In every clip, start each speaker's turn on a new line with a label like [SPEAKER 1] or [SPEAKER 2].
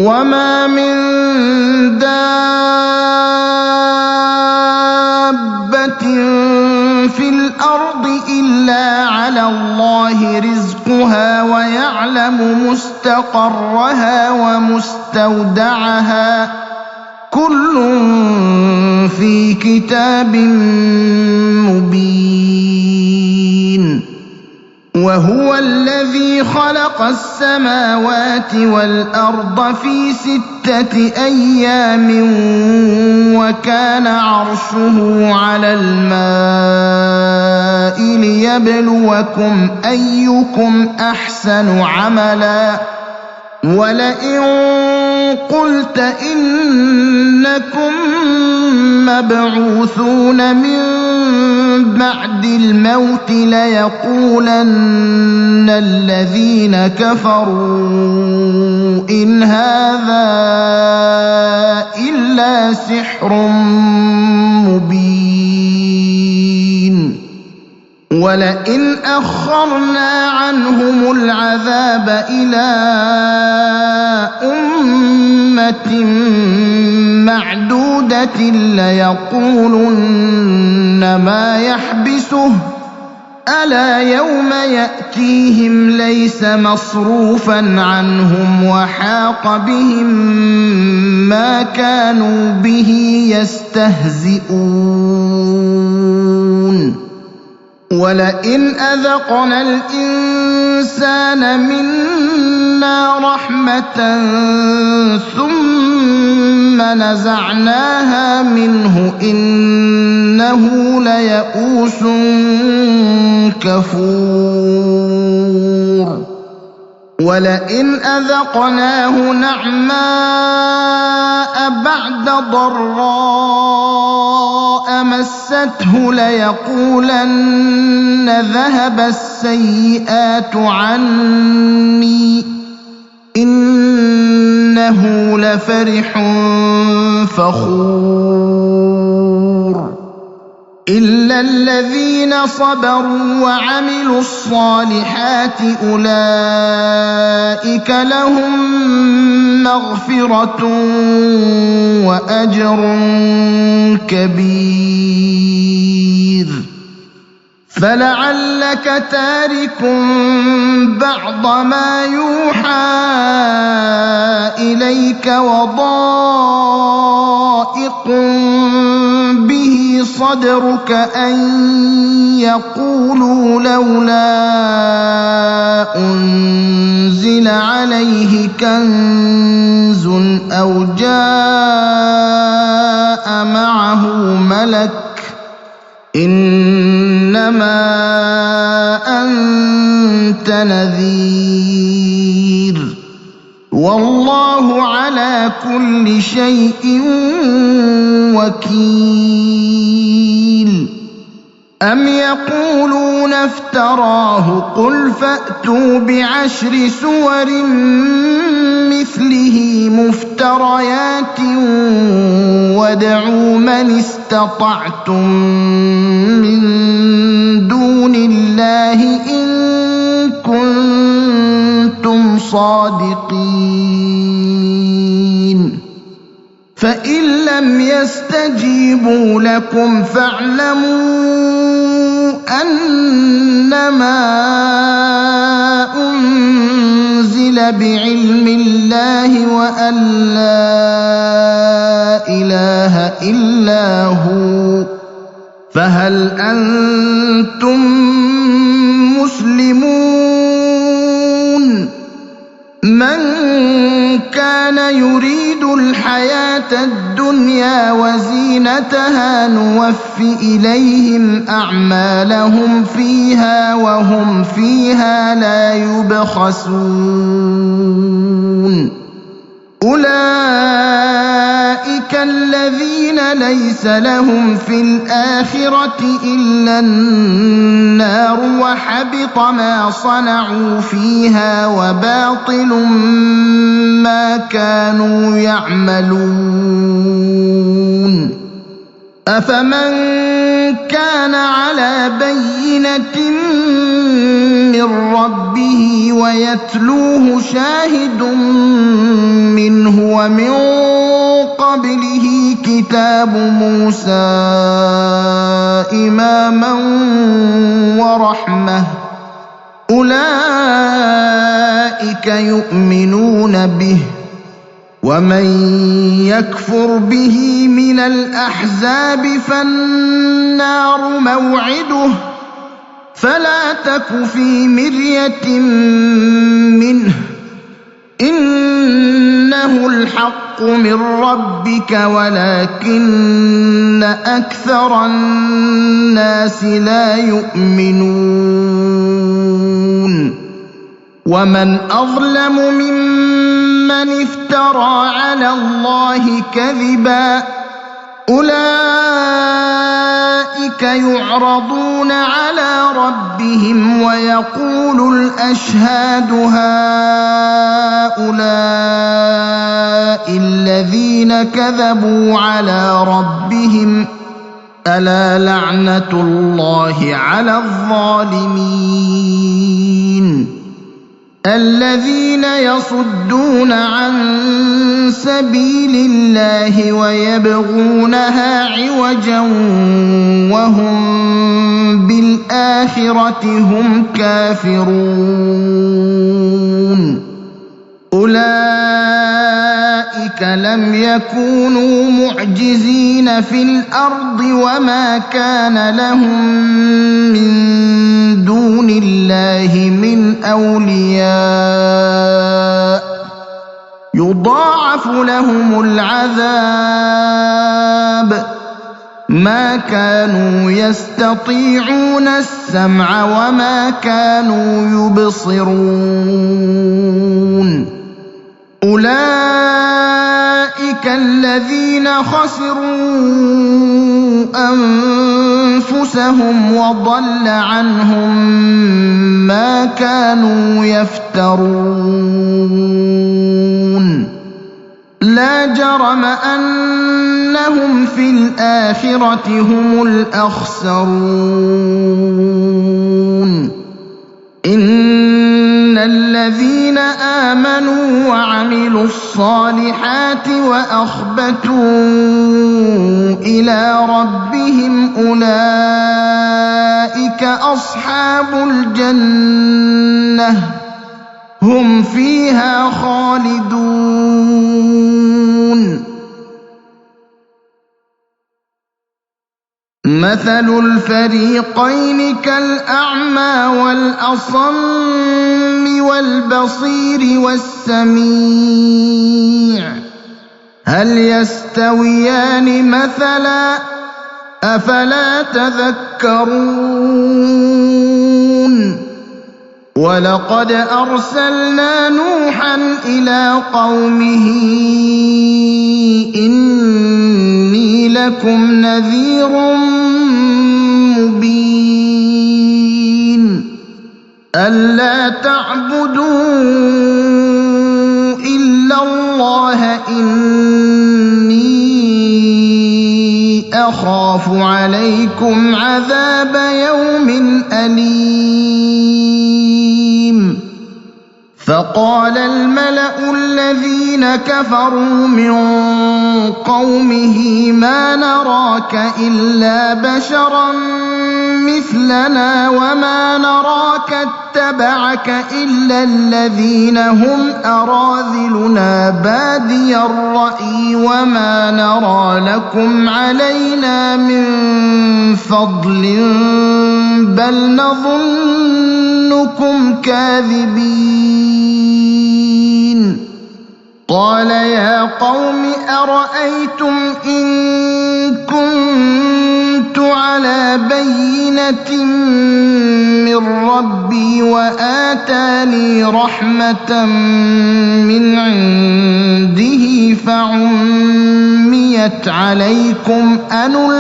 [SPEAKER 1] وما من دابة في الأرض إلا على الله رزقها ويعلم مستقرها ومستودعها كل في كتاب مبين وهو الذي خلق السماوات والأرض في 6 أيام وكان عرشه على الماء ليبلوكم أيكم أحسن عملا ولئن قلت إنكم مبعوثون من بعد الموت ليقولن الذين كفروا إن هذا إلا سحر مبين ولئن أخرنا عنهم العذاب إلى أمة معدودة ليقولن ما يحبسه ألا يوم يأتيهم ليس مصروفا عنهم وحاق بهم ما كانوا به يستهزئون ولئن أذقنا الإنسان منا رحمة ثم نزعناها منه إنه ليئوس كفور ولئن أذقناه نعماء بعد ضراء مسته ليقولن ذهب السيئات عني إنه لفرح فخور إلا الذين صبروا وعملوا الصالحات أولئك لهم مغفرة وأجر كبير فلعلك تارك بعض ما يوحى إليك وضائق به صدرك أن يقولوا لولا أنزل عليه كنز أو جاء معه ملك إنما أنت نذير والله على كل شيء وكيل أم يقولون افتراه قل فأتوا ب10 سور مثله مفتريات وادعوا من استطعتم من دون الله إن كنتم صادقين فإن لم يستجيبوا لكم فاعلموا أنما أنزل بعلم الله وأن لا إله إلا هو فهل أنتم مسلمون من كان يريد الحياة الدنيا وزينتها نوف إليهم أعمالهم فيها وهم فيها لا يبخسون أولئك الذين ليس لهم في الآخرة إلا النار وحبط ما صنعوا فيها وباطل ما كانوا يعملون أفمن كان على بينة من ربه ويتلوه شاهد منه ومن قبله كتاب موسى إماما ورحمة أولئك يؤمنون به ومن يكفر به من الأحزاب فالنار موعده فلا تك في مرية منه إنه الحق من ربك ولكن أكثر الناس لا يؤمنون ومن أظلم ممن افترى على الله كذبا أولئك يعرضون على ربهم ويقول الأشهاد هؤلاء الذين كذبوا على ربهم ألا لعنة الله على الظالمين الذين يصدون عن سبيل الله ويبغونها عوجا وهم بالآخرة هم كافرون أولئك لم يكونوا معجزين في الأرض وما كان لهم من دون الله من أولياء يضاعف لهم العذاب ما كانوا يستطيعون السمع وما كانوا يبصرون أولئك الذين خسروا أنفسهم وضل عنهم ما كانوا يفترون لا جرم أنهم في الآخرة هم الأخسرون إن الذين آمنوا وعملوا الصالحات وأخبتوا إلى ربهم أولئك أصحاب الجنة هم فيها خالدون مثل الفريقين كالأعمى والأصم والبصير والسميع هل يستويان مثلا أفلا تذكرون ولقد أرسلنا نوحا إلى قومه إني لكم نذير مبين ألا تعبدوا إلا الله إني أخاف عليكم عذاب يوم أليم فقال الملأ الذين كفروا من قومه ما نراك إلا بشرا مثلنا وما نراك اتبعك إلا الذين هم أراذلنا بادي الرأي وما نرى لكم علينا من فضل بل نظنكم كاذبين قال يا قوم أرأيتم إن كنت على بينة من ربي وآتاني رحمة من عنده فعميت عليكم أنلزمكموها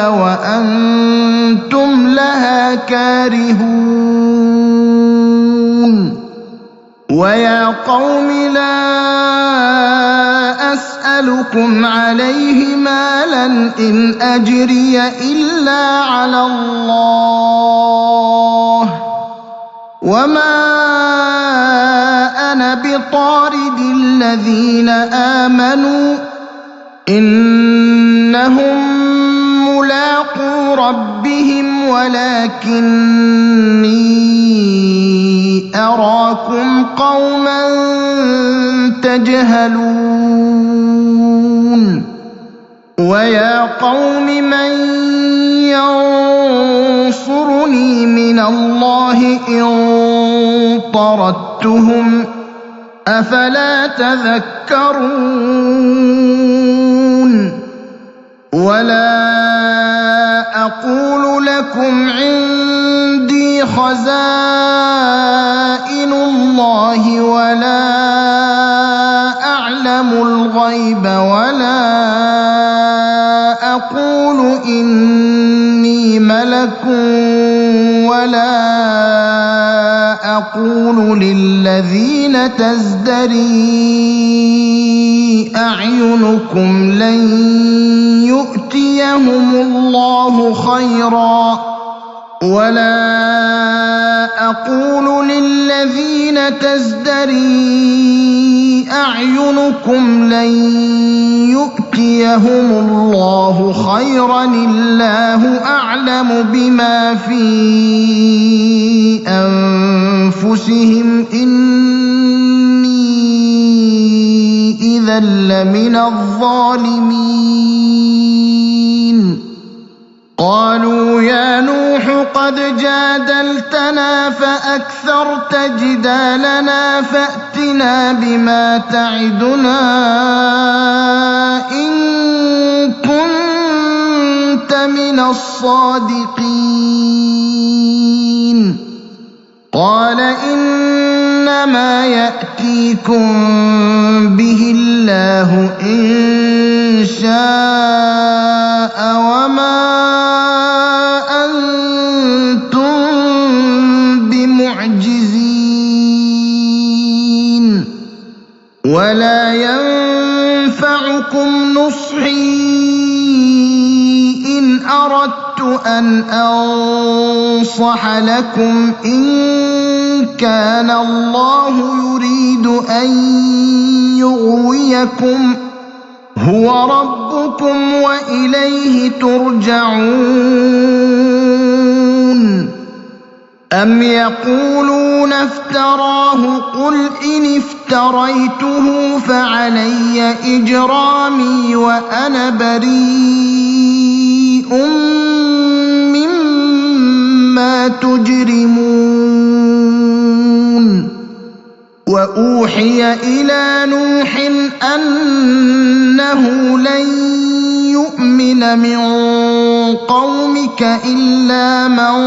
[SPEAKER 1] وأنتم لها كارهون ويا قوم لا أسألكم عليه مالا إن أجري إلا على الله وما أنا بطارد الذين آمنوا إنهم ملاقو ربهم ولكني أراكم قوما تجهلون ويا قوم من ينصرني من الله إن طردتهم أفلا تذكرون ولا أقول لكم عندي خزائن الله ولا أعلم الغيب ولا أقول إني ملك ولا أقول للذين تزدري أعينكم لن يؤتيهم الله خيرا ولا أقول للذين تزدري أعينكم لن يؤتيهم الله خيرا الله أعلم بما في أنفسهم إني إذا لمن الظالمين قالوا يا نوح قد جادلتنا فأكثرت جدالنا فأتنا بما تعدنا إن كنت من الصادقين قال إنما يأتيكم به الله إن شاء وما أنتم بمعجزين ولا ينفعكم نصحي إن أردت أن أنصح لكم إن كان الله يريد أن يغويكم هو ربكم وإليه ترجعون أم يقولون افتراه قل إن افتريته فعلي إجرامي وأنا بريء مما تجرمون وأوحي إلى نوح أنه لن يؤمن من قومك إلا من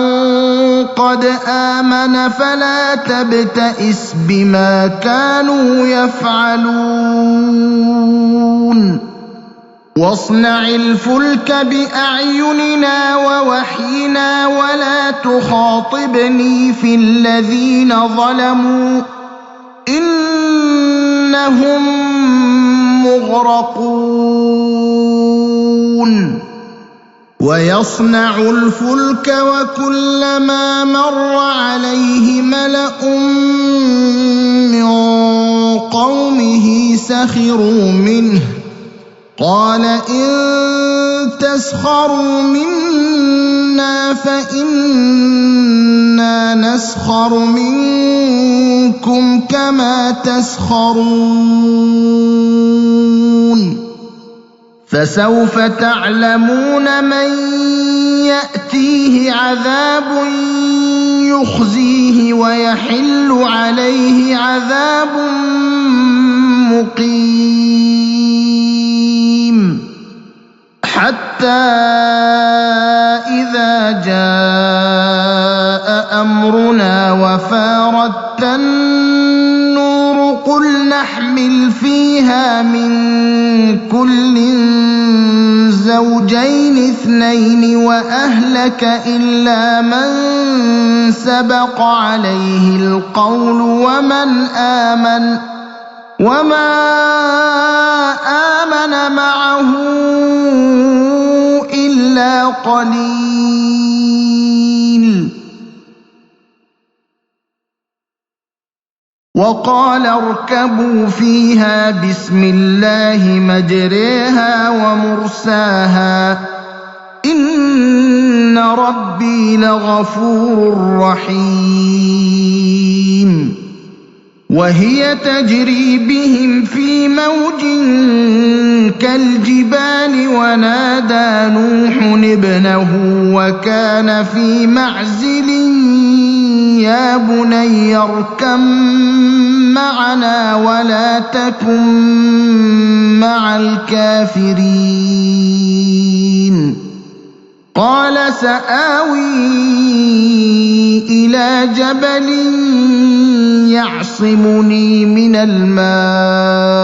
[SPEAKER 1] قد آمن فلا تبتئس بما كانوا يفعلون واصنع الفلك بأعيننا ووحينا ولا تخاطبني في الذين ظلموا إنهم مغرقون ويصنع الفلك وكلما مر عليه ملأ من قومه سخروا منه قال إن تسخروا منا فإنا نسخر منكم كما تسخرون فسوف تعلمون من يأتيه عذاب يخزيه ويحل عليه عذاب مقيم حتى إذا جاء أمرنا وفارت النور قل نحمل فيها من كل زوجين اثنين وأهلك إلا من سبق عليه القول ومن آمن وما آمن معه إلا قليل وقال اركبوا فيها بسم الله مجريها ومرساها إن ربي لغفور رحيم وهي تجري بهم في موج كالجبال ونادى نوح ابنه وكان في معزل يا بني اركب معنا ولا تكن مع الكافرين قال سآوي إلى جبل يعصمني من الماء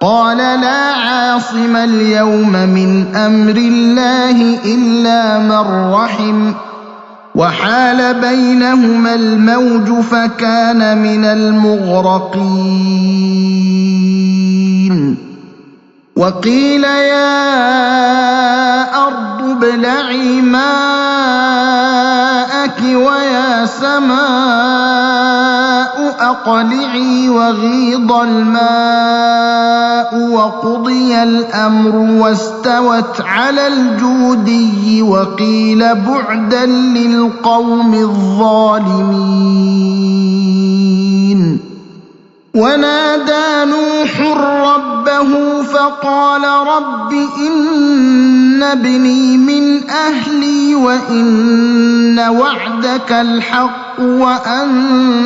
[SPEAKER 1] قال لا عاصم اليوم من أمر الله إلا من رحم وحال بينهما الموج فكان من المغرقين وقيل يا أرض ابلعي ماءك ويا سماء أقلعي وغيض الماء وقضي الأمر واستوت على الجودي وقيل بعدا للقوم الظالمين ونادى نوح ربه فقال رب إن ابني من أهلي وإن وعدك الحق وأنت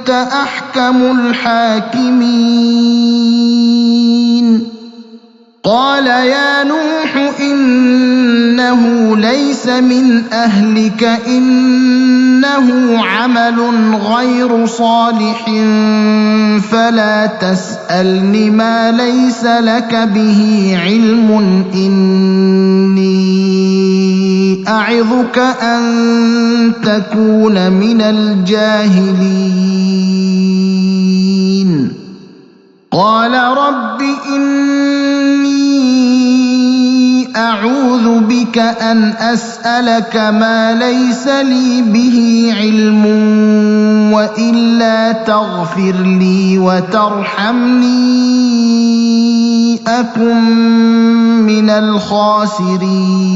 [SPEAKER 1] أحكم الحاكمين قال يا نوح إنه ليس من أهلك إنه عمل غير صالح فلا تسألني ما ليس لك به علم إني أعظك أن تكون من الجاهلين قال رب إني أعوذ بك أن أسألك ما ليس لي به علم وإلا تغفر لي وترحمني أكن من الخاسرين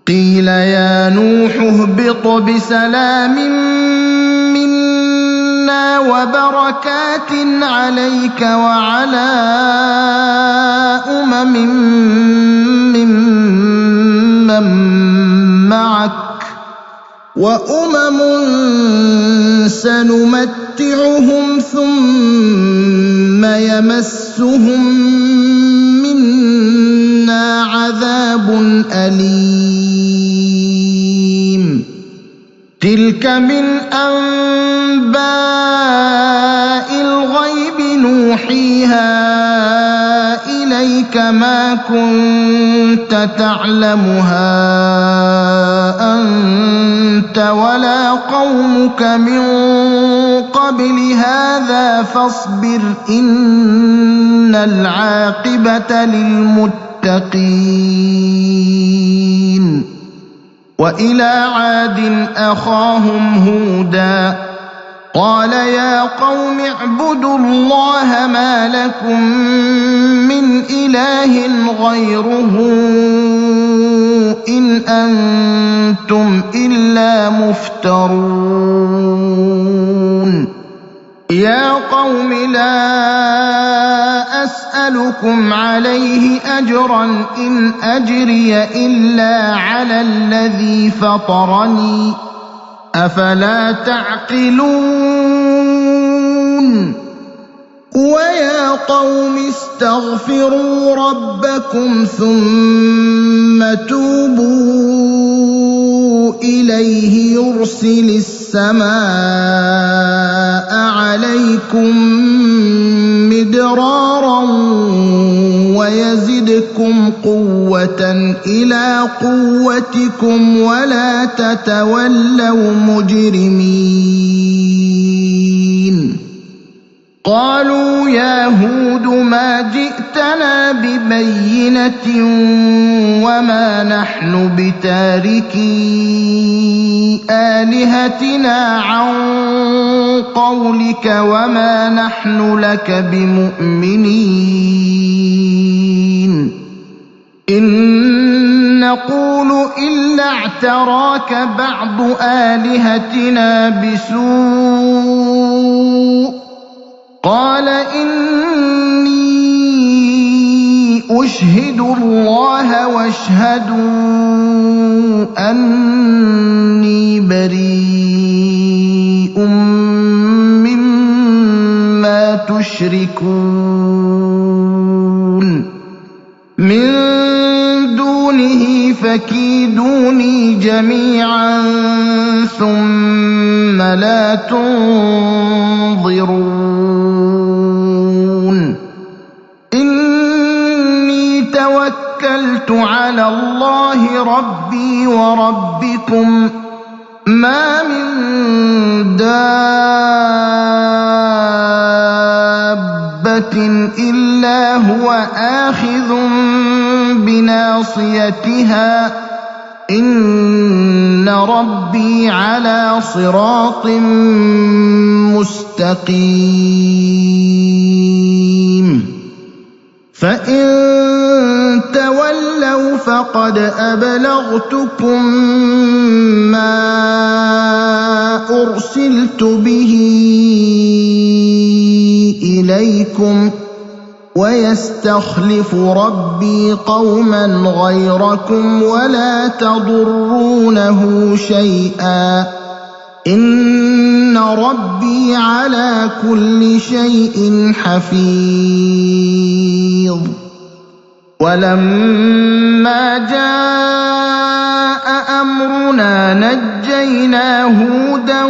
[SPEAKER 1] قيل يا نوح اهبط بسلام منا وبركات عليك وعلى أمم ممن معك وأمم سنمتعهم ثم يمسهم منا عذاب أليم تلك من أنباء الغيب نوحيها إليك ما كنت تعلمها أنت ولا قومك من قبل هذا فاصبر إن العاقبة للمتقين وإلى عاد أخاهم هودا قال يا قوم اعبدوا الله ما لكم من إله غيره إن أنتم إلا مفترون يا قوم لا أسألكم عليه أجرا إن أجري إلا على الذي فطرني أفلا تعقلون ويا قوم استغفروا ربكم ثم توبوا إليه يرسل السماء عليكم مدرارا ويزدكم قوة إلى قوتكم ولا تتولوا مجرمين قالوا يا هود ما جئتنا ببينة وما نحن بتاركي آلهتنا عن قولك وما نحن لك بمؤمنين إن نقول إلا اعتراك بعض آلهتنا بسوء قال إني أشهد الله واشهدوا أني بريء مما تشركون من دونه فكيدوني جميعا ثم لا تنظرون إني توكلت على الله ربي وربكم ما من دابة إلا هو آخذ بناصيتها إن ربي على صراط مستقيم فإن تولوا فقد أبلغتكم ما أرسلت به إليكم ويستخلف ربي قوما غيركم ولا تضرونه شيئا إن ربي على كل شيء حفيظ ولما جاء أمرنا نجينا هودا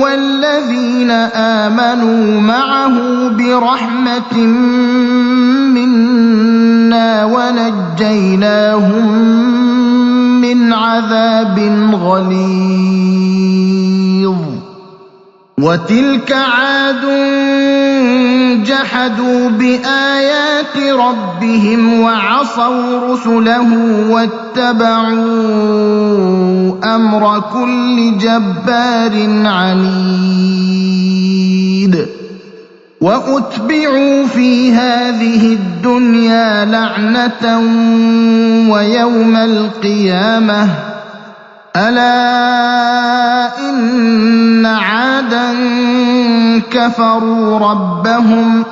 [SPEAKER 1] والذين آمنوا معه برحمة منا ونجيناهم من عذاب غليظ وتلك عاد جحدوا بآيات ربهم وعصوا رسله واتبعوا أمر كل جبار عنيد وأتبعوا في هذه الدنيا لعنة ويوم القيامة ألا إن عادا كفروا ربهم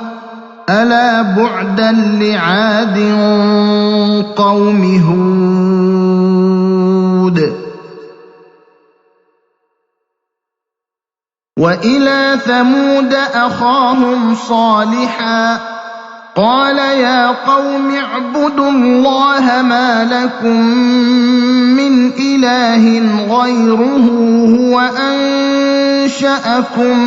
[SPEAKER 1] ألا بعدا لعاد قوم هود وإلى ثمود أخاهم صالحا قال يا قوم اعبدوا الله ما لكم من إله غيره هو أنشأكم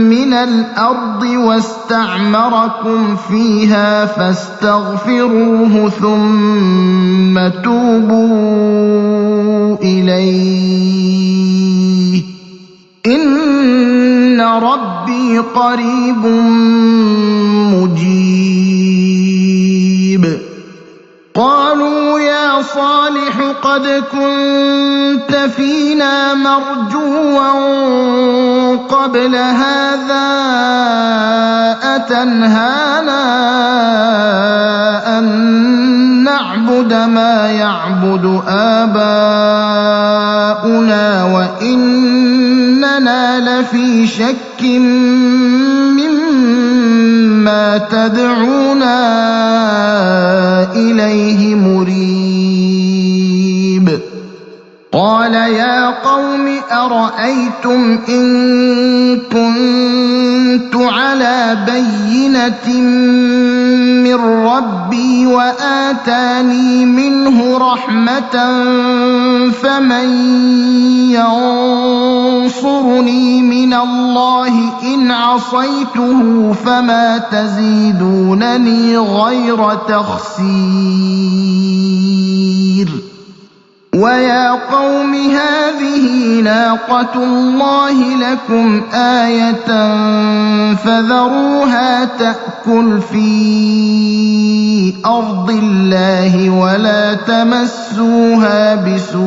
[SPEAKER 1] من الأرض واستعمركم فيها فاستغفروه ثم توبوا إليه إن ربي قريب مجيب قالوا يا صالح قد كنت فينا مرجوا قبل هذا أتنهانا أن نعبد ما يعبد آباؤنا وإننا لفي شك مما تدعونا إليه مريب قال يا قوم أرأيتم إن كنت على بينة من ربي وآتاني منه رحمة فمن ينصرني من الله إن عصيته فما تزيدونني غير تخسير ويا قوم هذه ناقة الله لكم آية فذروها تأكل في أرض الله ولا تمسوها بسوء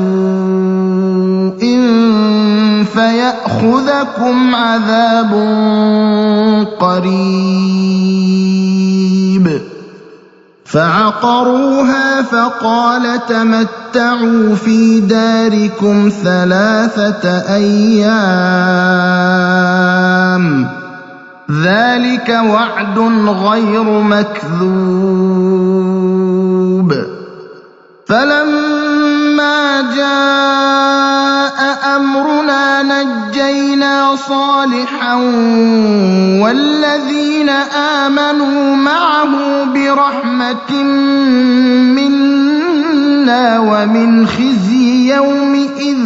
[SPEAKER 1] فيأخذكم عذاب قريب فعقروها فقال تمتعوا في داركم 3 أيام ذلك وعد غير مكذوب فلما جاء أمرنا نجينا صالحا والذين آمنوا معه برحمة منا ومن خزي يومئذ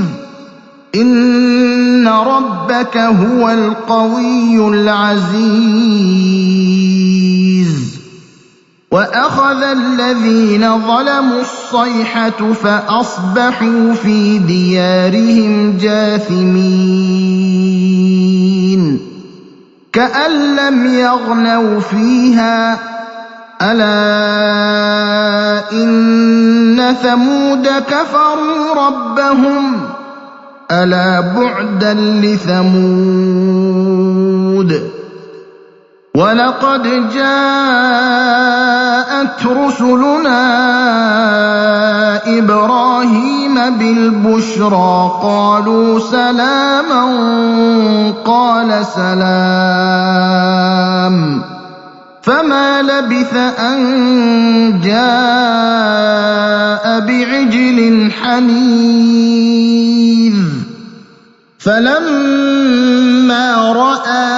[SPEAKER 1] إن ربك هو القوي العزيز وأخذ الذين ظلموا الصيحة فأصبحوا في ديارهم جاثمين كأن لم يغنوا فيها ألا إن ثمود كفروا ربهم ألا بعدا لثمود ولقد جاءت رسلنا إبراهيم بالبشرى قالوا سلاما قال سلام فما لبث أن جاء بعجل حنيذ فلما رأى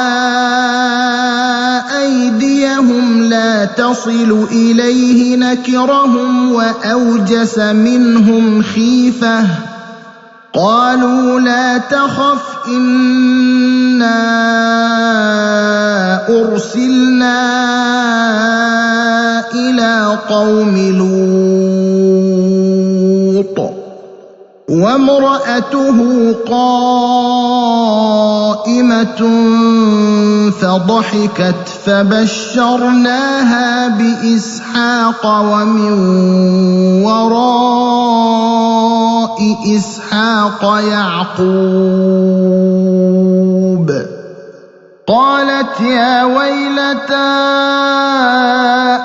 [SPEAKER 1] أيديهم لا تصل إليه نكرهم وأوجس منهم خيفة قالوا لا تخف إنا أرسلنا إلى قوم لوط وامرأته قائمة فضحكت فبشرناها بإسحاق ومن وراء إسحاق يعقوب قالت يا ويلتى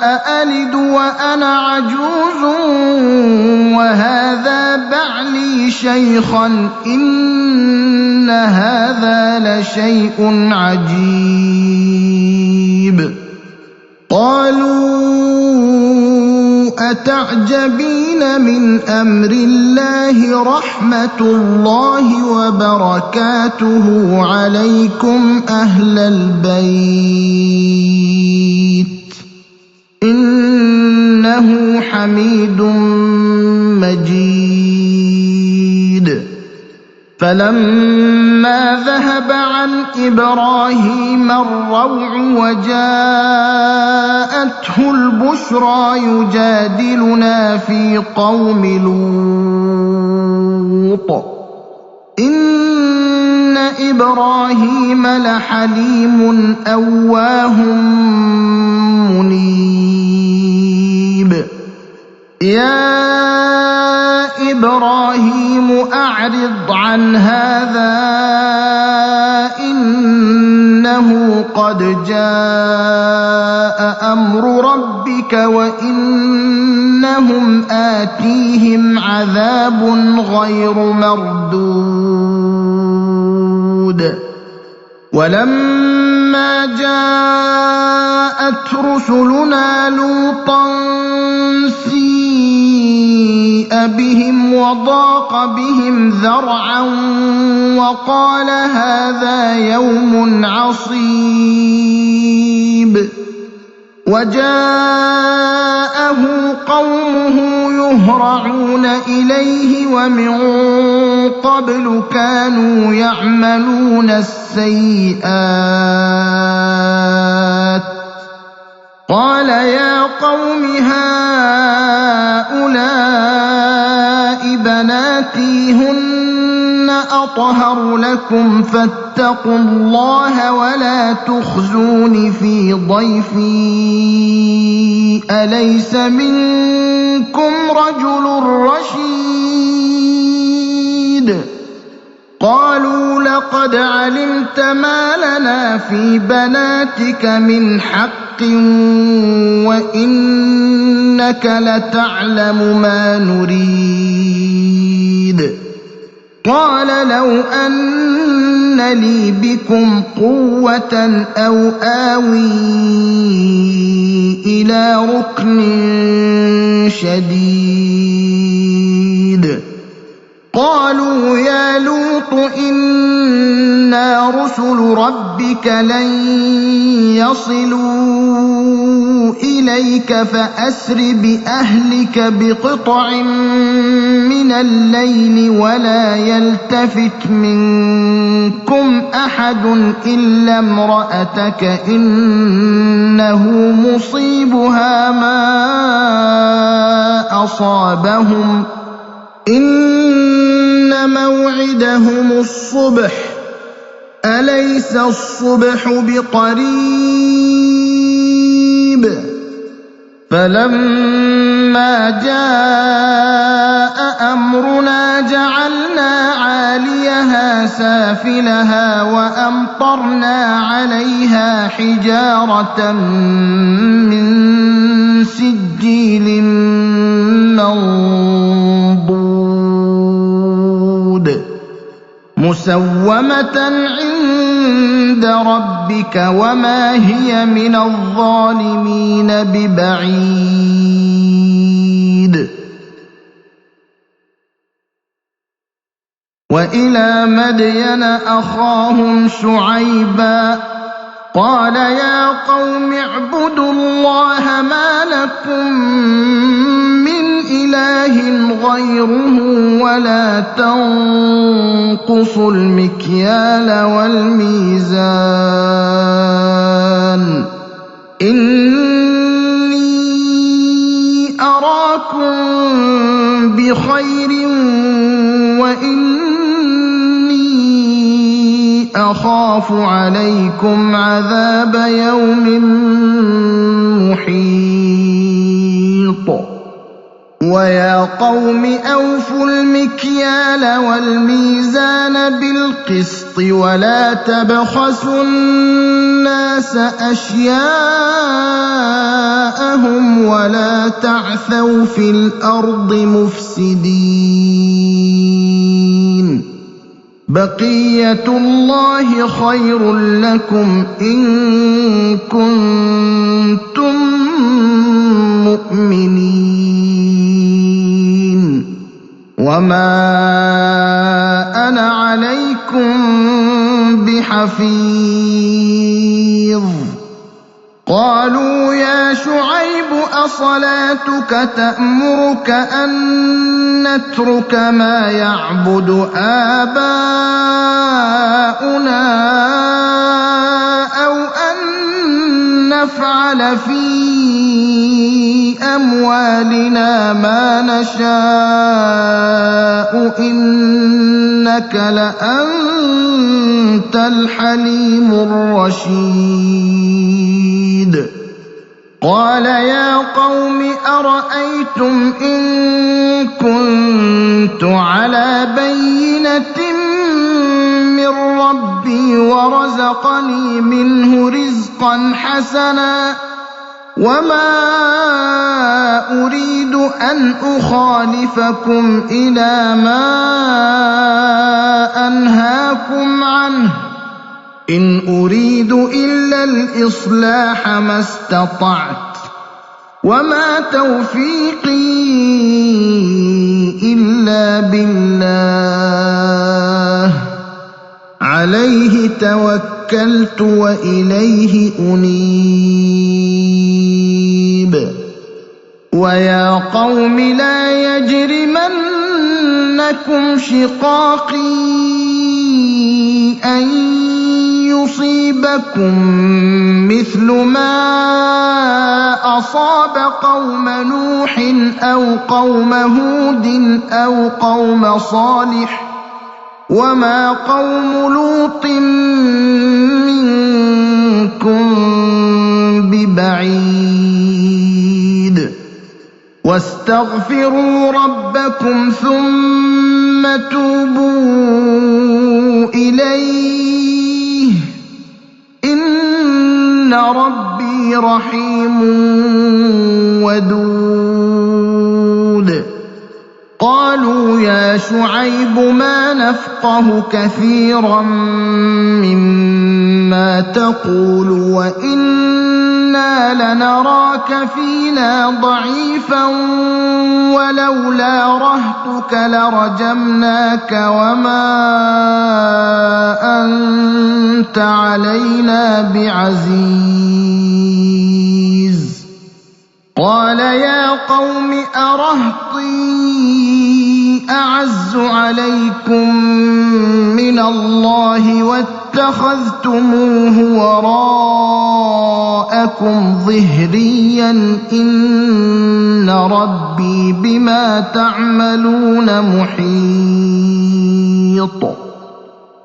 [SPEAKER 1] أألد وأنا عجوز وهذا بعلي شيخا إن هذا لشيء عجيب قالوا أتعجبين من أمر الله رحمة الله وبركاته عليكم أهل البيت إنه حميد مجيد فلما ذهب عن إبراهيم الروع وجاءته البشرى يجادلنا في قوم لوط إن إبراهيم لحليم أواه منيب يا إبراهيم أعرض عن هذا إنه قد جاء أمر ربك وإنهم آتيهم عذاب غير مردود ولما جاءت رسلنا لوطا سيء بهم وضاق بهم ذرعا وقال هذا يوم عصيب وجاءه قومه يهرعون إليه ومن قبل كانوا يعملون السيئات قال يا قوم هؤلاء بناتي هن أطهر لكم فاتقوا الله ولا تخزون في ضيفي أليس منكم رجل رشيد قالوا لقد علمت ما لنا في بناتك من حق وإنك لتعلم ما نريد قال لو أن لي بكم قوة أو آوي إلى ركن شديد قالوا يا لوط إنا رسل ربك لن يصلوا إليك فأسر بأهلك بقطع من الليل ولا يلتفت منكم أحد إلا امرأتك إنه مصيبها ما أصابهم إن موعدهم الصبح أليس الصبح بقريب فلما جاء أمرنا جعلنا عاليها سافلها وأمطرنا عليها حجارة من سجيل منضود مسومة عند ربك وما هي من الظالمين ببعيد وإلى مدين أخاهم شعيبا قال يا قوم اعبدوا الله ما لكم من إله غيره ولا تنقصوا المكيال والميزان إني أراكم بخير وإني أخاف عليكم عذاب يوم محيط ويا قوم أوفوا المكيال والميزان بالقسط ولا تبخسوا الناس أشياءهم ولا تعثوا في الأرض مفسدين بقية الله خير لكم إن كنتم مؤمنين وما أنا عليكم بحفيظ قالوا يا شعيب أصلاتك تأمرك أن نترك ما يعبد آباؤنا أو أن نفعل في أموالنا ما نشاء إنك لأنت الحليم الرشيد قال يا قوم أرأيتم إن كنت على بينة من ربي ورزقني منه رزقا حسنا وما أريد أن أخالفكم إلى ما أنهاكم عنه إن أريد إلا الإصلاح ما استطعت وما توفيقي إلا بالله عليه توكلت وإليه أنيب ويا قوم لا يجرمنكم شقاقي أن يصيبكم مثل ما أصاب قوم نوح أو قوم هود أو قوم صالح وما قوم لوط منكم ببعيد واستغفروا ربكم ثم توبوا إليه إن ربي رحيم ودود قالوا يا شعيب ما نفقه كثيرا مما تقول وإنا لنراك فينا ضعيفا ولولا رهطك لرجمناك وما أنت علينا بعزيز قال يا قوم أرهطي أعز عليكم من الله واتخذتموه وراءكم ظهريا إن ربي بما تعملون محيط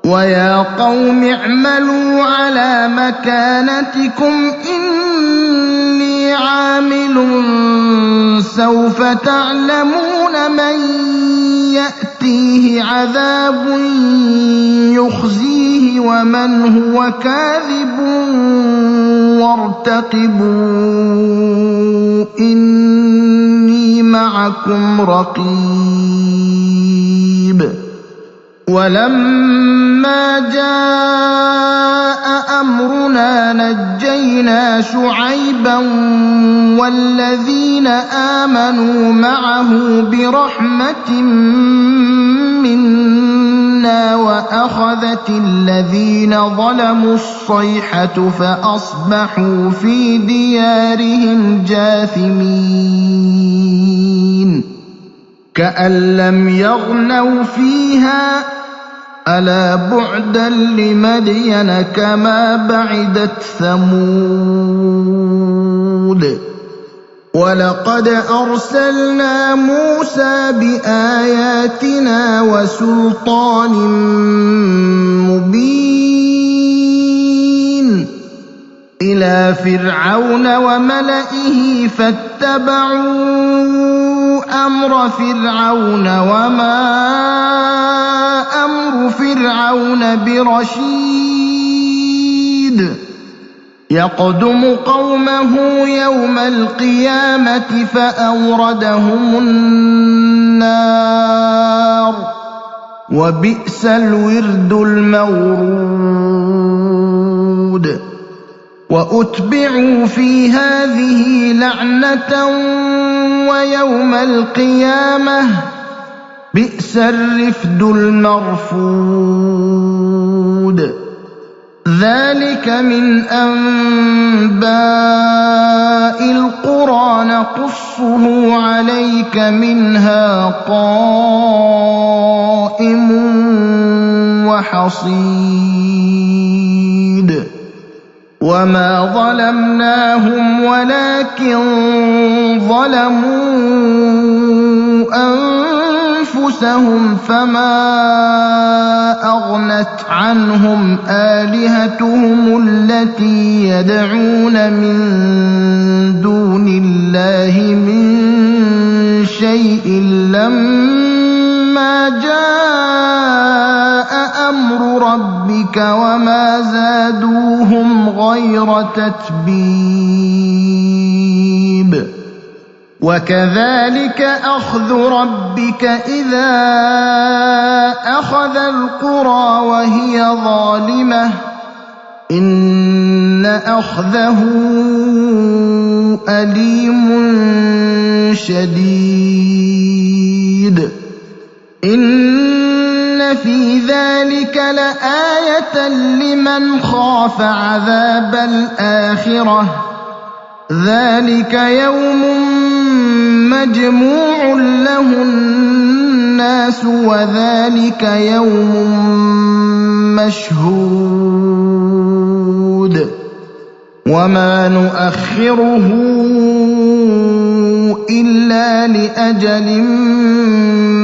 [SPEAKER 1] ويا قوم اعملوا على مكانتكم إني عامل سوف تعلمون من يأتيه عذاب يخزيه ومن هو كاذب وارتقبوا إني معكم رقيب ولما جاء أمرنا نجينا شعيبا والذين آمنوا معه برحمة منا وأخذت الذين ظلموا الصيحة فأصبحوا في ديارهم جاثمين كأن لم يغنوا فيها ألا بعدا لمدين كما بعدت ثمود ولقد أرسلنا موسى بآياتنا وسلطان مبين إلى فرعون وملئه فاتبعوا أمر فرعون وما أمر فرعون برشيد يقدم قومه يوم القيامة فأوردهم النار وبئس الورد المورود وأتبعوا في هذه لعنة ويوم القيامة بئس الرفد المرفود ذلك من أنباء القرى نقصه عليك منها قائم وحصيد وما ظلمناهم ولكن ظلموا أنفسهم فما أغنت عنهم آلهتهم التي يدعون من دون الله من شيء لما جاء أمر ربك وما زادوهم غير تتبيب وكذلك أخذ ربك إذا أخذ القرى وهي ظالمة إن أخذه أليم شديد إن في ذلك لآية لمن خاف عذاب الآخرة ذلك يوم مجموع له الناس وذلك يوم مشهود وما نؤخره إلا لأجل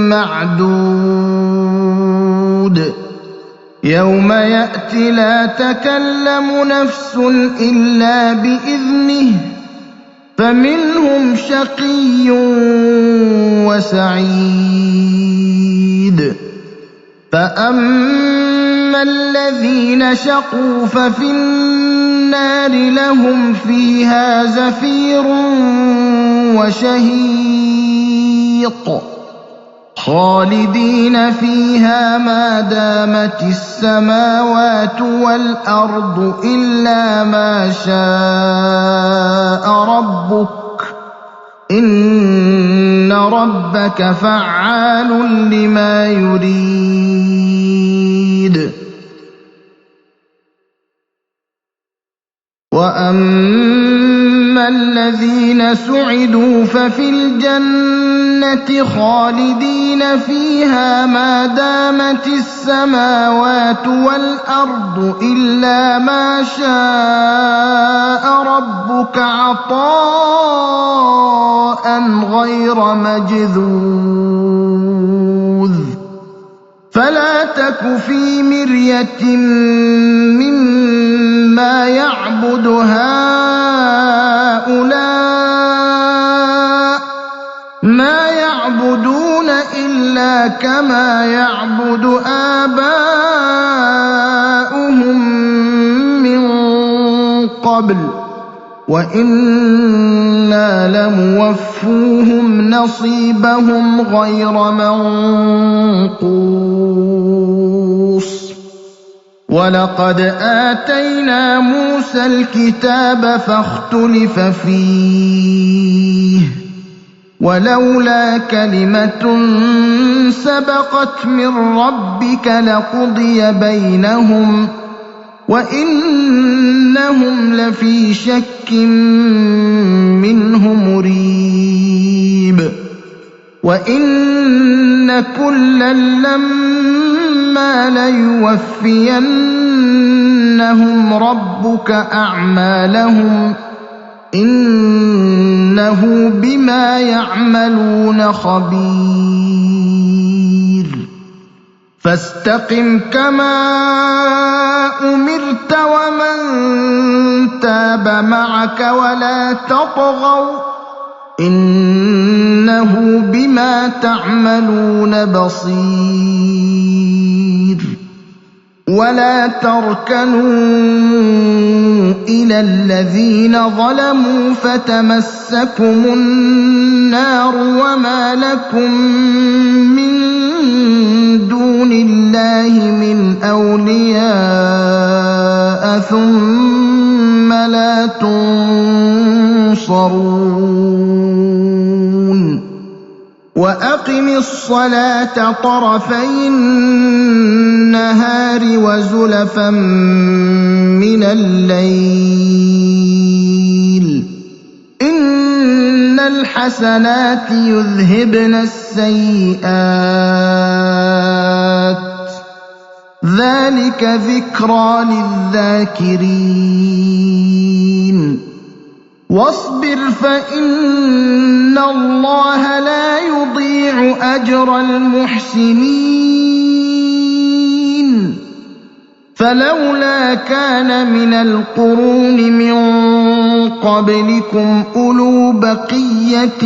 [SPEAKER 1] معدود يوم يأتي لا تكلم نفس إلا بإذنه فمنهم شقي وسعيد فأما الذين شقوا ففي النار لهم فيها زفير وشهيق خالدين فيها ما دامت السماوات والأرض إلا ما شاء ربك إن ربك فعال لما يريد وأما الذين سعدوا ففي الجنة خالدين فيها ما دامت السماوات والأرض إلا ما شاء ربك عطاء غير مجذوذ فلا تك في مرية مما يعبد هؤلاء ما يعبدون إلا كما يعبد آباؤهم من قبل وإنا لموفوهم نصيبهم غير منقوص ولقد آتينا موسى الكتاب فاختلف فيه ولولا كلمة سبقت من ربك لقضي بينهم وإنهم لفي شك منه مريب وإن كلا لما ليوفينهم ربك أعمالهم إنه بما يعملون خبير فاستقم كما أمرت ومن تاب معك ولا تطغوا إنه بما تعملون بصير ولا تركنوا إلى الذين ظلموا فتمسكم النار وما لكم من دون الله من أولياء ثم لا تنصرون وأقم الصلاة طرفي النهار وزلفا من الليل إن الحسنات يذهبن السيئات ذلك ذكرى للذاكرين واصبر فإن الله لا يضيع أجر المحسنين فلولا كان من القرون من قبلكم أولو بقية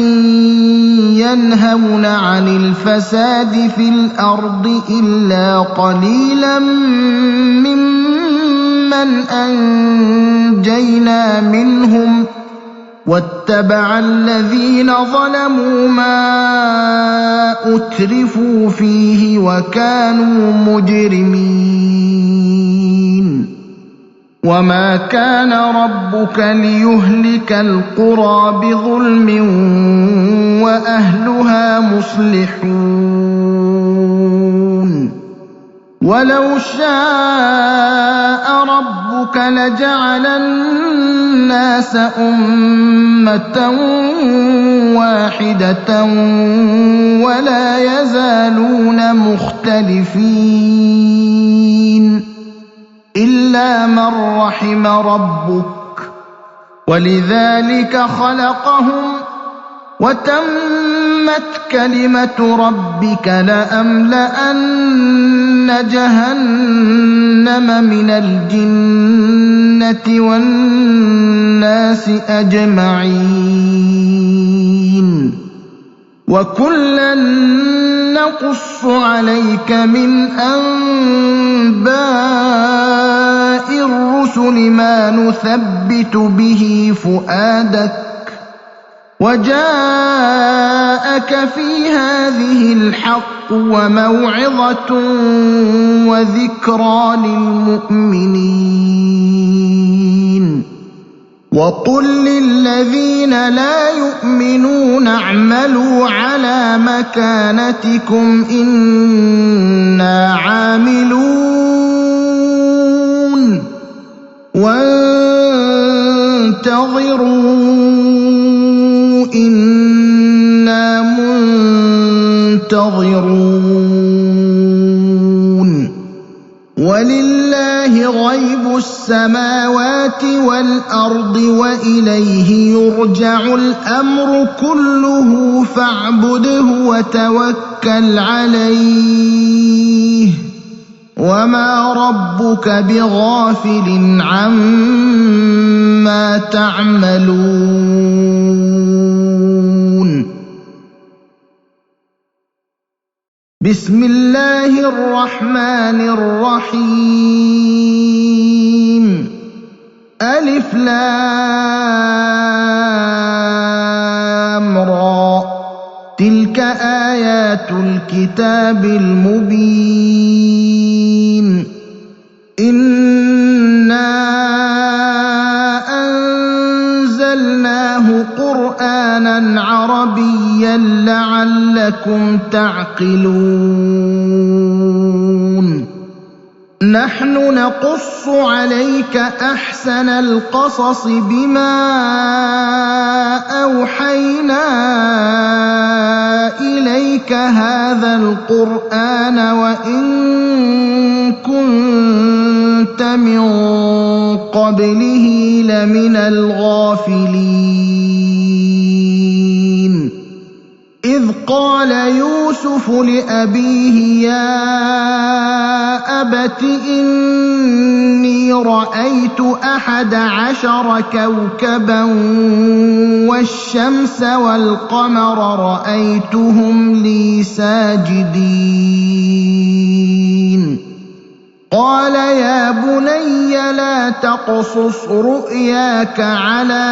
[SPEAKER 1] ينهون عن الفساد في الأرض إلا قليلا ممن أنجينا منهم واتبع الذين ظلموا ما أترفوا فيه وكانوا مجرمين وما كان ربك ليهلك القرى بظلم وأهلها مصلحون ولو شاء ربك لجعل الناس أمة واحدة ولا يزالون مختلفين إلا من رحم ربك ولذلك خلقهم وتمت كلمة ربك لأملأن جهنم من الجنة الجنة والناس أجمعين وكلا نقص عليك من أنباء الرسل ما نثبت به فؤادك وجاءك في هذه الحق وموعظة وذكرى للمؤمنين وقل للذين لا يؤمنون اعملوا على مكانتكم إنا عاملون وانتظروا إنا منتظرون ولله غيب السماوات والأرض وإليه يرجع الأمر كله فاعبده وتوكل عليه وما ربك بغافل عما تعملون بسم الله الرحمن الرحيم ألف لام را تلك آيات الكتاب المبين إنا أنزلناه قرآنا عربيا لعلكم تعقلون نحن نقص عليك أحسن القصص بما أوحينا إليك هذا القرآن وإن كنت من قبله لمن الغافلين إذ قال يوسف لأبيه يا أبت إني رأيت 11 كوكبا والشمس والقمر رأيتهم لي ساجدين قال يا بني لا تقصص رؤياك على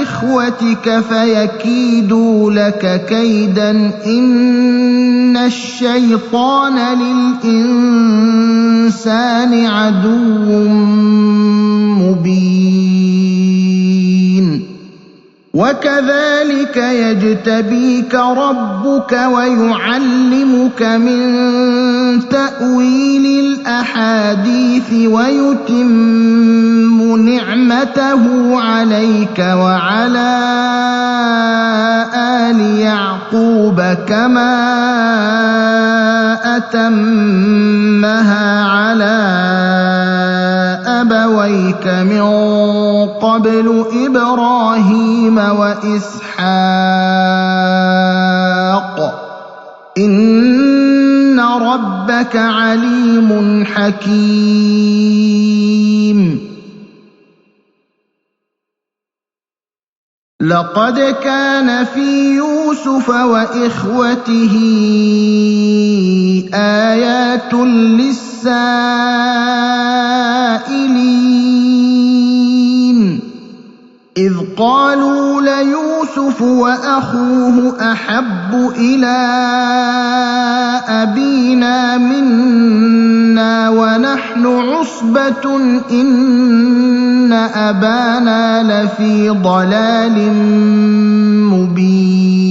[SPEAKER 1] إخوتك فيكيدوا لك كيدا إن الشيطان للإنسان عدو مبين وكذلك يجتبيك ربك ويعلمك من تأويل الأحاديث ويتم نعمته عليك وعلى آل يعقوب كما أتمها على أبويك من قبل إبراهيم وإسحاق إن ربك عليم حكيم لقد كان في يوسف وإخوته آيات للسائلين إذ قالوا ليوسف وأخوه أحب إلى أبينا منا ونحن عصبة إن أبانا لفي ضلال مبين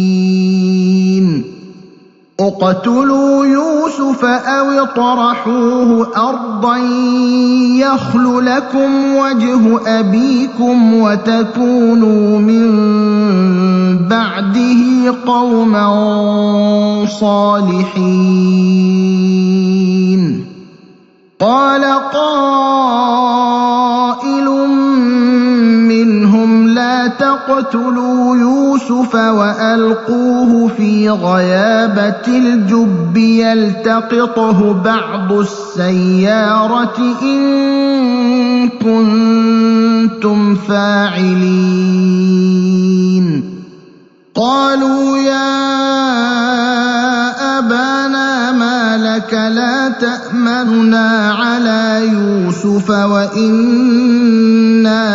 [SPEAKER 1] اقتلوا يوسف أو اطرحوه أرضا يخل لكم وجه أبيكم وتكونوا من بعده قوما صالحين قال قائل منهم لا تقتلوا يوسف يوسف وألقوه في غيابة الجب يلتقطه بعض السيارة إن كنتم فاعلين قالوا يا أبانا ما لك لا تأمننا على يوسف وإنا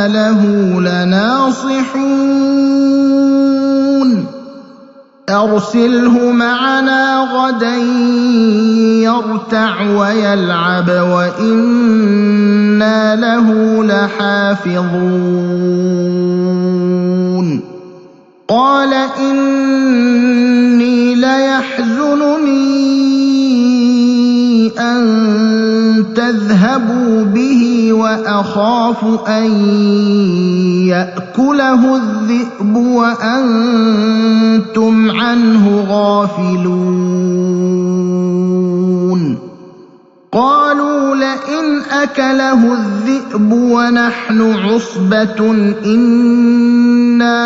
[SPEAKER 1] له لناصحون أرسله معنا غدا يرتع ويلعب وإنا له لحافظون قال إني ليحزنني أن تذهبوا به وأخاف أن يأكله الذئب وأنتم عنه غافلون قالوا لئن أكله الذئب ونحن عصبة إنا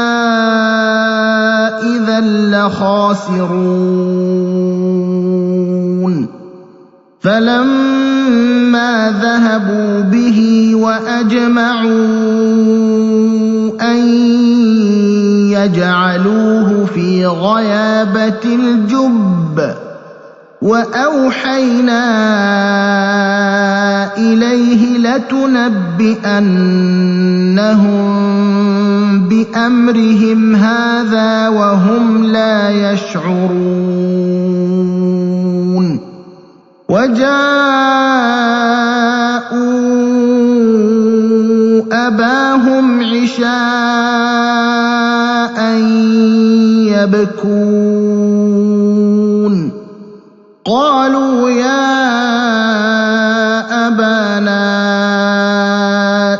[SPEAKER 1] إذا لخاسرون فلما ذهبوا به وأجمعوا أن يجعلوه في غيابة الجب وأوحينا إليه لتنبئنهم بأمرهم هذا وهم لا يشعرون وجاءوا أباهم عشاء يبكون قالوا يا أبانا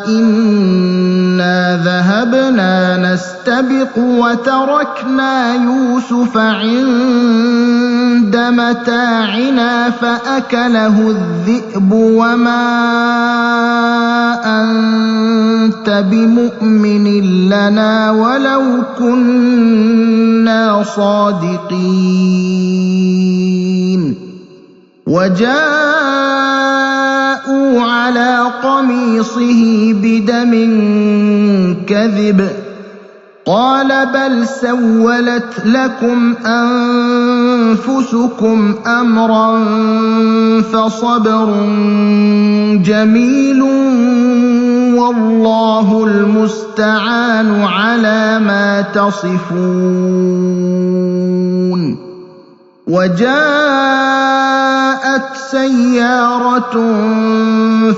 [SPEAKER 1] إنا ذهبنا نستبق وتركنا يوسف عند متاعنا فأكله الذئب وما أنت بمؤمن لنا ولو كنا صادقين وجاءوا على قميصه بدم كذب قال بل سولت لكم أنفسكم أمرا فصبر جميل والله المستعان على ما تصفون وجاءت سيارة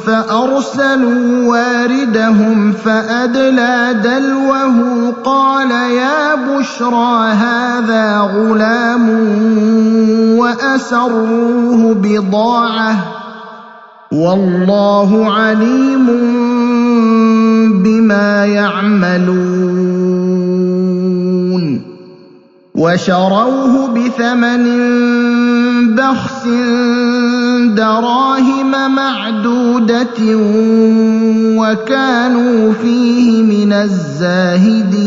[SPEAKER 1] فأرسلوا واردهم فأدلى دلوه قال يا بشرى هذا غلام وأسروه بضاعة والله عليم بما يعملون وشروه بثمن بخس دراهم معدودة وكانوا فيه من الزاهدين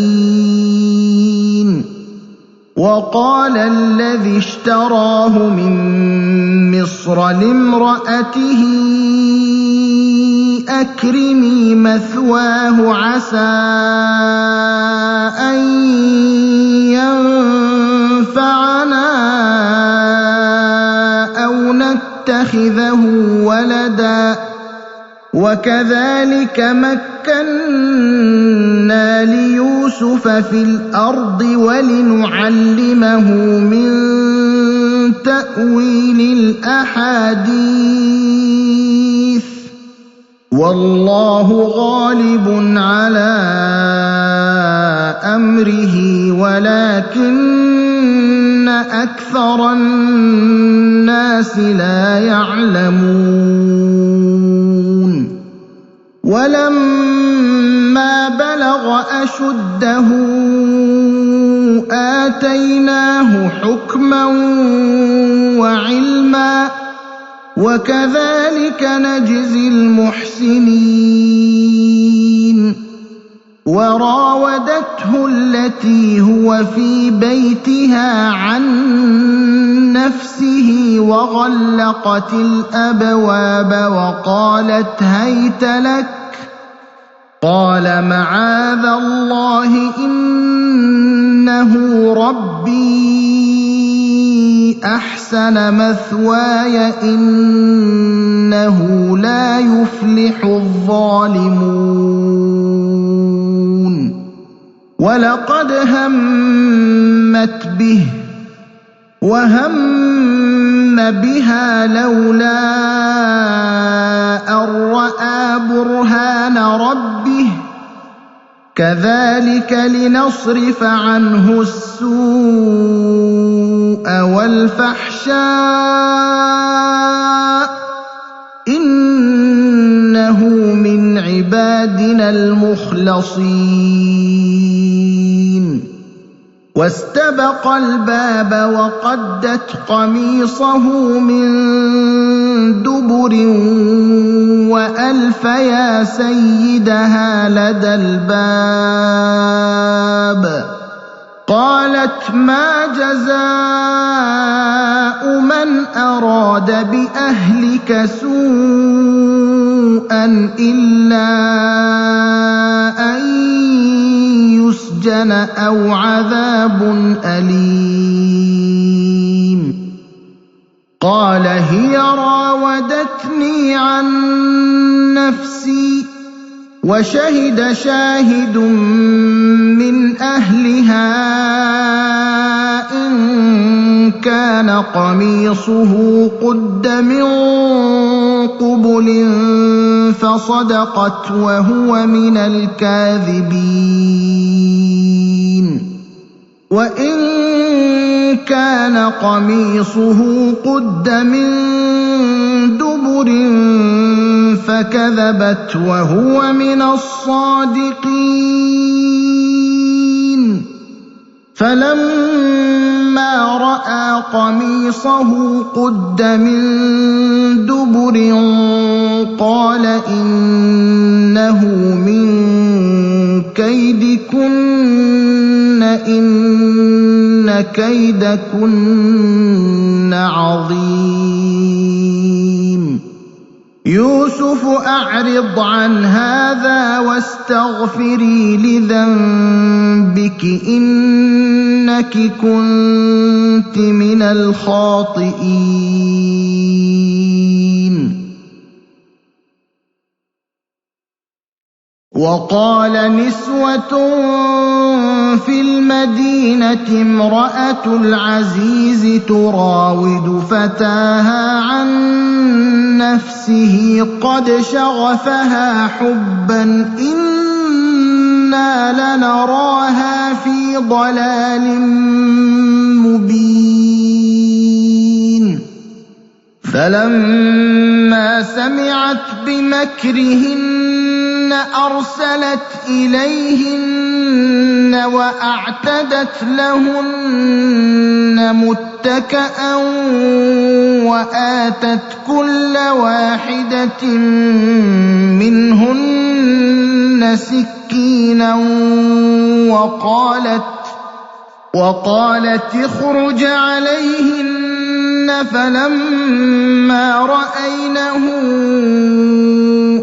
[SPEAKER 1] وقال الذي اشتراه من مصر لامرأته أكرمي مثواه عسى أن ينفعنا أو نتخذه ولدا وكذلك مكنا ليوسف في الأرض ولنعلمه من تأويل الأحاديث والله غالب على أمره ولكن أكثر الناس لا يعلمون ولما بلغ أشده آتيناه حكما وعلما وكذلك نجزي المحسنين وراودته راودته التي هو في بيتها عن نفسه وغلقت الأبواب وقالت هيت لك قال معاذ الله إنه ربي أحسن مثواي إنه لا يفلح الظالمون ولقد همت به وهم بها لولا أن رأى برهان ربه كذلك لنصرف عنه السوء والفحشاء إنه من عبادنا المخلصين واستبق الباب وقدت قميصه من دبر وألف يا سيدها لدى الباب قالت ما جزاء من أراد بأهلك سوءا إلا أن يسجن أو عذاب أليم قال هي راودتني عن نفسي وشهد شاهد من أهلها إن كان قميصه قد من قبل فصدقت وهو من الكاذبين وإن كان قميصه قد من دبر فكذبت وهو من الصادقين فلما رأى قميصه قد من دبر قال إنه من كيدكن إن كيدكن عظيم يوسف أعرض عن هذا واستغفري لذنبك إنك كنت من الخاطئين وقال نسوة في المدينة امرأة العزيز تراود فتاها عن نفسه قد شغفها حبا إنا لنراها في ضلال مبين فلما سمعت بمكرهن أرسلت إليهن وأعتدت لهن متكأ وآتت كل واحدة منهن سكينا وقالت اخرج عليهن فلما رأينه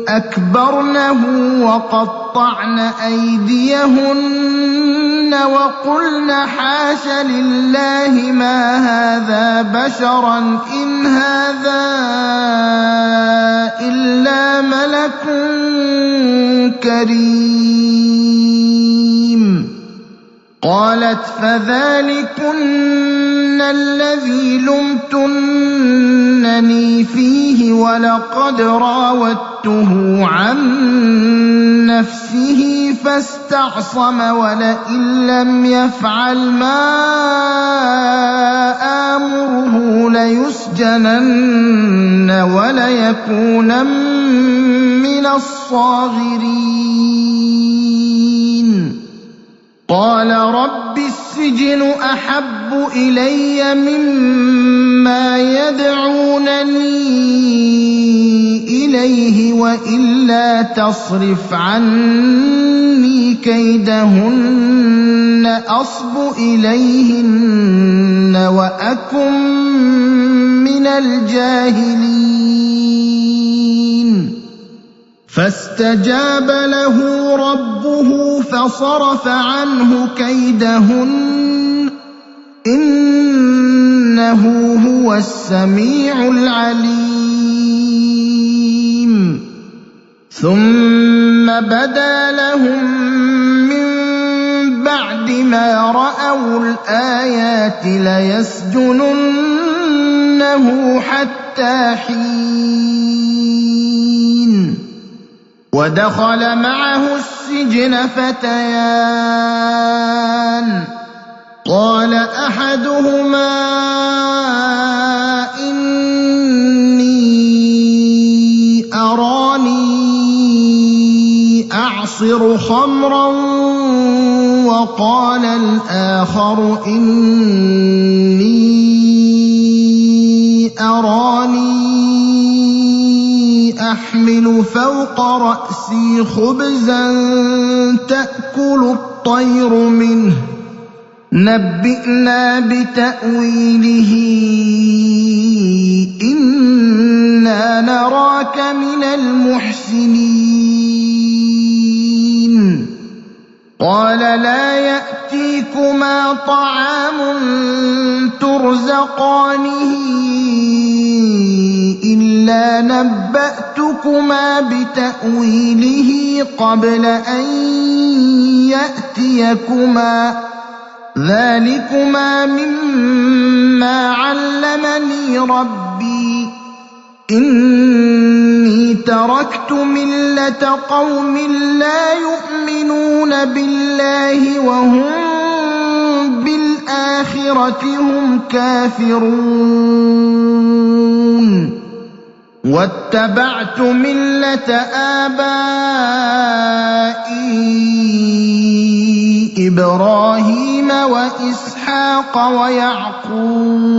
[SPEAKER 1] أكبرنه وقطعن أيديهن وقلن حاش لله ما هذا بشرا إن هذا إلا ملك كريم قالت فذلكن الذي لمتنني فيه ولقد راودته عن نفسه فاستعصم ولئن لم يفعل ما آمره ليسجنن وليكونن من الصاغرين قال رب السجن أحب إلي مما يدعونني إليه إليه وإلا تصرف عني كيدهن أصب إليهن وأكن من الجاهلين فاستجاب له ربه فصرف عنه كيدهن إنه هو السميع العليم ثم بدا لهم من بعد ما رأوا الآيات ليسجننه حتى حين ودخل معه السجن فتيان قال أحدهما إني أراني أعصر خمرا وقال الآخر إني أراني أحمل فوق رأسي خبزا تأكل الطير منه نبئنا بتأويله إنا نراك من المحسنين قال لا يأتيكما طعام ترزقانه إلا نبأتكما بتأويله قبل أن يأتيكما ذلكما مما علمني ربي إني تركت ملة قوم لا يؤمنون بالله وهم بالآخرة هم كافرون واتبعت ملة آبائي إبراهيم وإسحاق ويعقوب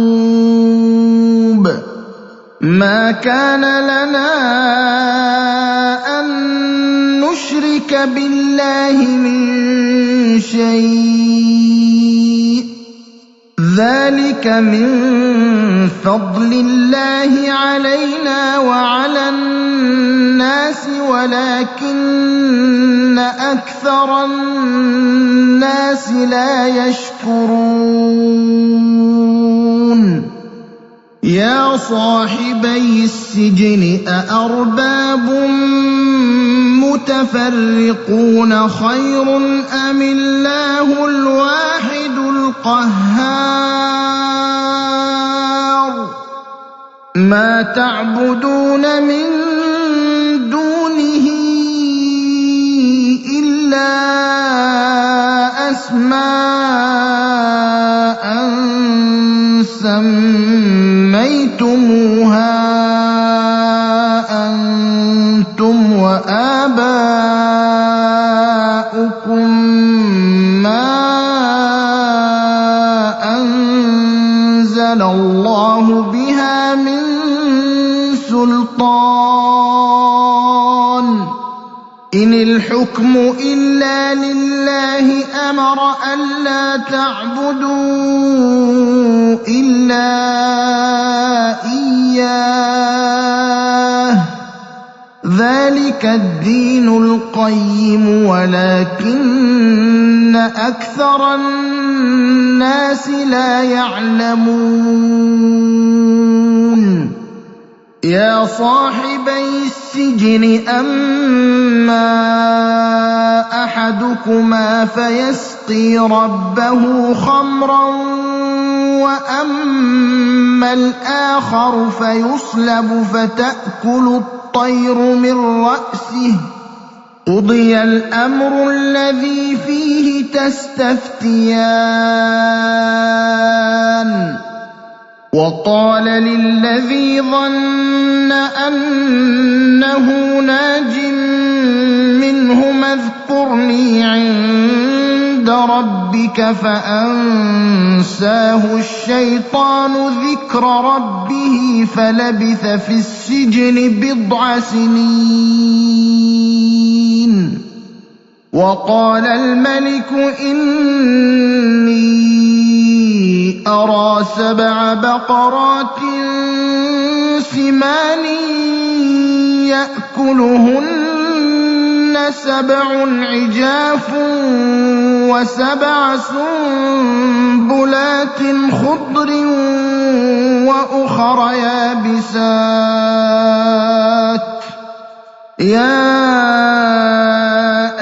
[SPEAKER 1] ما كان لنا أن نشرك بالله من شيء ذلك من فضل الله علينا وعلى الناس ولكن أكثر الناس لا يشكرون يا صاحبي السجن أأرباب متفرقون خير أم الله الواحد القهار ما تعبدون من دونه إلا أسماء سميتموها أنتم وآباؤكم ما أنزل الله بها من سلطان إن الحكم إلا لله أمر ألا تعبدوا إلا إياه ذلك الدين القيم ولكن أكثر الناس لا يعلمون يا صاحبي السجن أما أحدكما فيسقي ربه خمرا وأما الآخر فيصلب فتأكل الطير من رأسه قضي الأمر الذي فيه تستفتيان وقال للذي ظن أنه ناج منهما اذكرني عند ربك فأنساه الشيطان ذكر ربه فلبث في السجن بضع سنين. وقال الملك إني أرى 7 بقرات سمان يأكلهن 7 عجاف و7 سنبلات خضر وأخر يابسات يا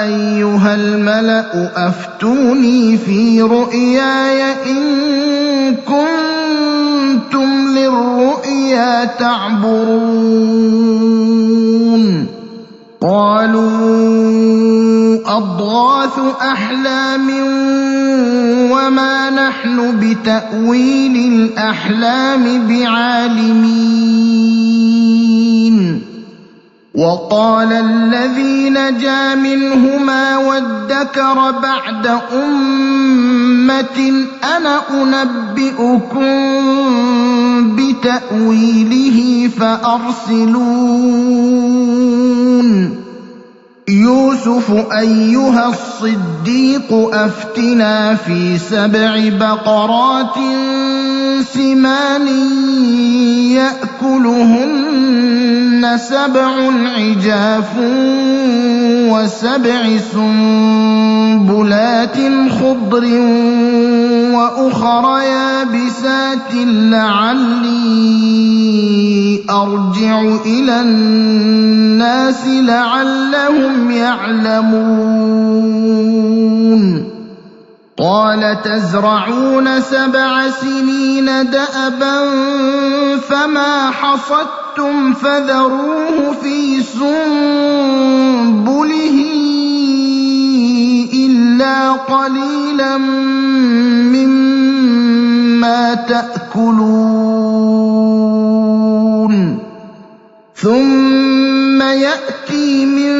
[SPEAKER 1] أيها الملأ أفتوني في رؤياي إن كنتم للرؤيا تعبرون. قالوا أضغاث أحلام وما نحن بتأويل الأحلام بعالمين. وقال الذي نجا منهما وادكر بعد أمة أنا أنبئكم بتأويله فأرسلون. يوسف أيها الصديق أفتنا في 7 بقرات سمان يأكلهن 7 عجاف و7 سنبلات خضر وأخر يابسات لعلي أرجع إلى الناس لعلهم يعلمون. قال تزرعون 7 سنين دأبا فما حصدتم فذروه في سنبله إلا قليلا مما تأكلون. ثم يأتي من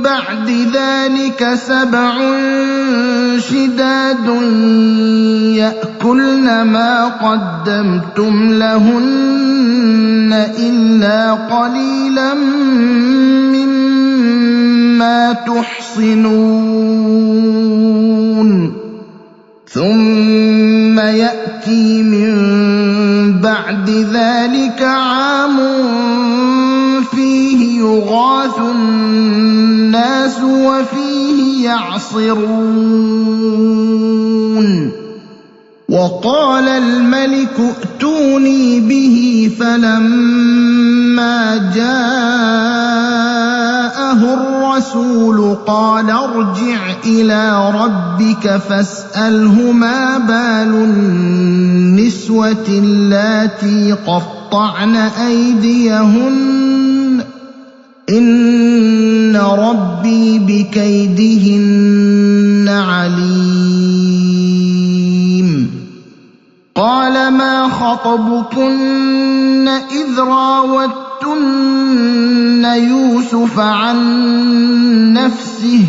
[SPEAKER 1] بعد ذلك 7 شداد يأكلن ما قدمتم لهن إلا قليلا مما تحصنون. ثم يأتي من بعد ذلك عام فيه يغاث الناس وفيه يعصرون. وقال الملك ائتوني به فلما جاءه الرسول قال ارجع إلى ربك فاسأله ما بال النسوة اللاتي قطعن أيديهن إن ربي بكيدهن عليم. قال ما خطبكن إذ راوتن يوسف عن نفسه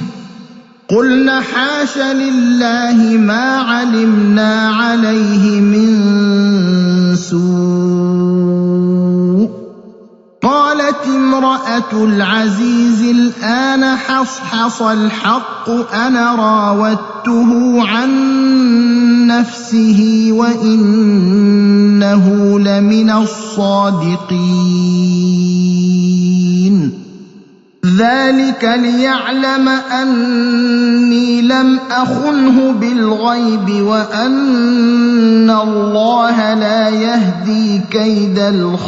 [SPEAKER 1] قلن حاش لله ما علمنا عليه من سوء. قالت امرأة العزيز الآن حصحص الحق أنا راودته عن نفسه وإنه لمن الصادقين. ذلك ليعلم أني لم أخنه بالغيب وأن الله لا يهدي كيد الخائنين.